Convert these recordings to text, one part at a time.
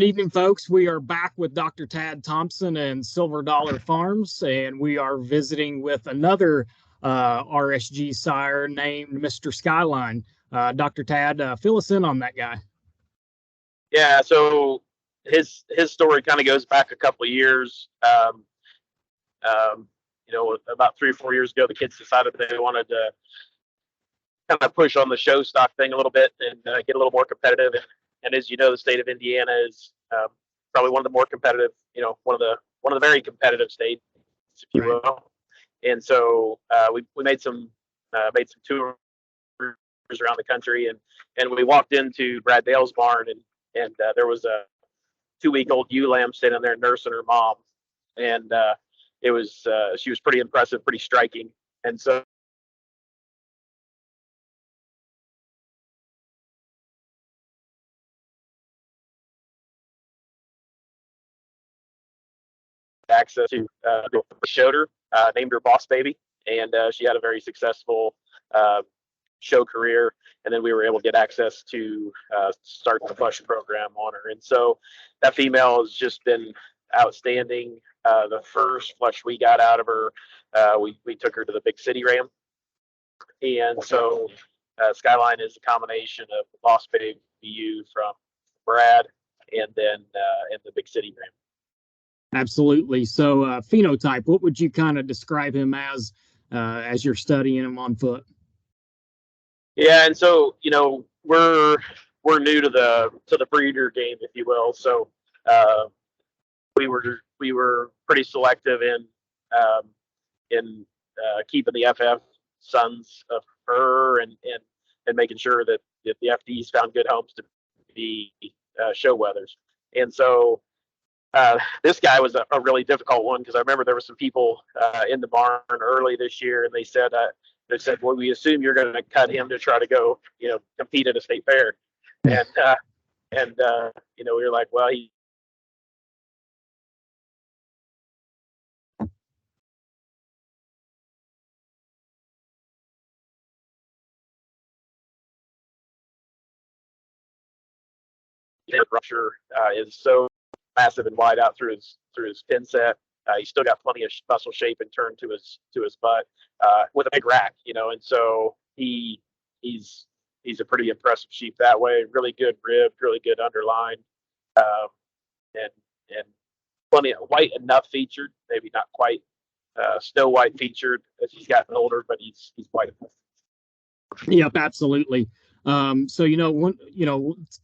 Good evening, folks. We are back with Dr. Tad Thompson and Silver Dollar Farms, and we are visiting with another RSG sire named Mr. Skyline. Dr. Tad, fill us in on that guy. Yeah, so his story kind of goes back a couple of years. About 3 or 4 years ago, the kids decided they wanted to kind of push on the show stock thing a little bit and get a little more competitive. And as you know, the state of Indiana is probably one of the more competitive, one of the very competitive states, if you will. And so we made some tours around the country, and we walked into Brad Dale's barn, and there was a 2-week-old ewe lamb standing there nursing her mom, and she was pretty impressive, pretty striking, and so. Access to showed her, named her Boss Baby, and she had a very successful show career. And then we were able to get access to start the flush program on her. And so that female has just been outstanding. The first flush we got out of her, we took her to the Big City Ram. And so Skyline is a combination of the Boss Baby ewe from Brad and then the Big City Ram. Absolutely. So phenotype, what would you kind of describe him as you're studying him on foot? Yeah, and so we're new to the breeder game, if you will. So we were pretty selective in keeping the FF sons of her and making sure that the FDs found good homes to be show wethers. And so this guy was a really difficult one, because I remember there were some people in the barn early this year, and they said, well, we assume you're going to cut him to try to go, compete at a state fair. And we were like, well, he Rusher is so massive and wide out through his pin set. He's still got plenty of muscle shape and turn to his butt with a big rack, and so he's a pretty impressive sheep that way. Really good rib, really good underline, and plenty of white enough featured, maybe not quite snow white featured as he's gotten older, but he's white enough. Yep, absolutely. So to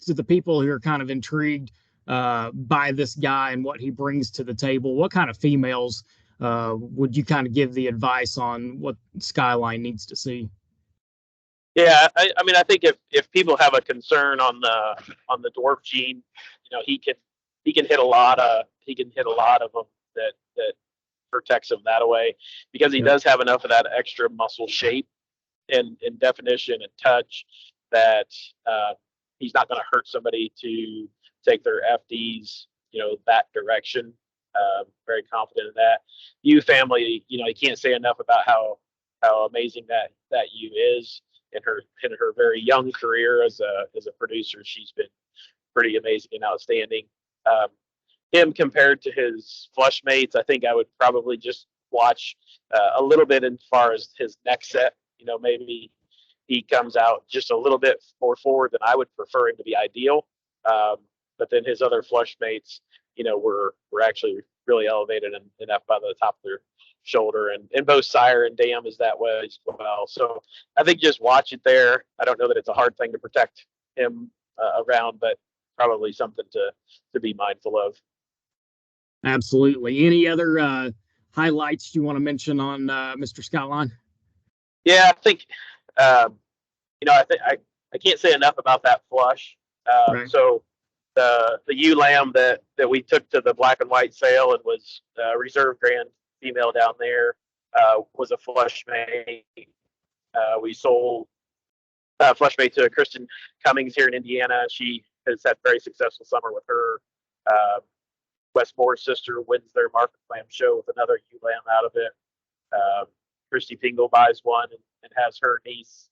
the people who are kind of intrigued by this guy and what he brings to the table, what kind of females would you kind of give the advice on what Skyline needs to see? Yeah, I think if people have a concern on the dwarf gene, he can hit a lot of them that protects him that way, because he does have enough of that extra muscle shape and definition and touch that he's not going to hurt somebody to take their FDs, that direction. Very confident in that. Ewe family, you can't say enough about how amazing that ewe is in her very young career as a producer. She's been pretty amazing and outstanding. Him compared to his flush mates, I think I would probably just watch a little bit as far as his next set. Maybe he comes out just a little bit more forward than I would prefer him to be ideal. But then his other flush mates, were actually really elevated and up by the top of their shoulder, and both sire and dam is that way as well. So I think just watch it there. I don't know that it's a hard thing to protect him around, but probably something to be mindful of. Absolutely. Any other highlights you want to mention on Mr. Skyline? Yeah, I think I can't say enough about that flush. Right. So the ewe lamb that we took to the black and white sale and was reserve grand female down there was a flush mate. We sold flush mate to Kristen Cummings here in Indiana. She has had a very successful summer with her. Westmore's sister wins their market lamb show with another ewe lamb out of it. Christy Pingle buys one and has her niece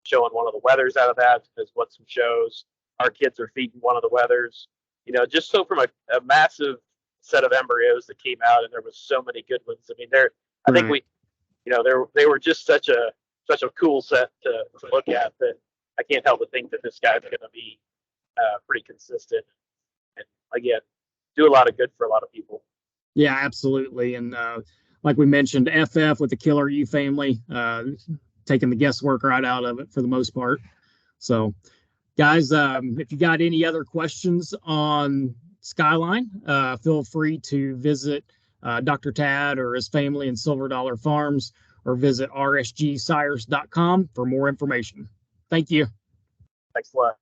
showing one of the wethers out of that, as what some shows. Our kids are feeding one of the wethers. just so from a massive set of embryos that came out, and there was so many good ones. I mean, I think they were just such a cool set to look at that I can't help but think that this guy's going to be pretty consistent and again do a lot of good for a lot of people. Yeah, absolutely. And like we mentioned, FF with the Killer U family, taking the guesswork right out of it for the most part. So, guys, if you got any other questions on Skyline, feel free to visit Dr. Tad or his family in Silver Dollar Farms, or visit rsgsires.com for more information. Thank you. Thanks a lot.